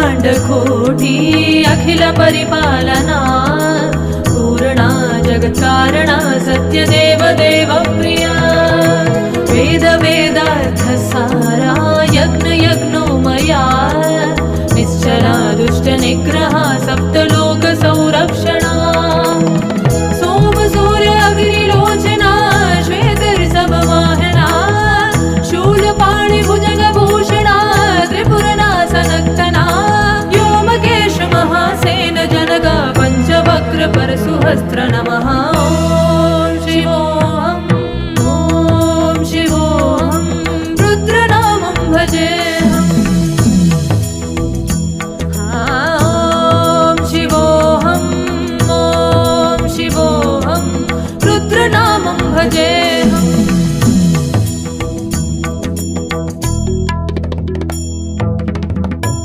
ब्रह्माण्डकोटी अखिल परिपालना पूर्णा जगत्कारणा सत्यदेव देवप्रिया वेद वेदार्थसारा यज्ञ यज्ञोमया निश्चला दुष्टनिग्रहा सप्तलोक संरक्षणा सोम सूर्य अग्निलोचना श्वेतऋषभवाहना शूलपाणि भुजगभूषणा त्रिपुरनाशनक्तना व्योमकेश महासेन जनगा पञ्चवक्र परशुहस्त्र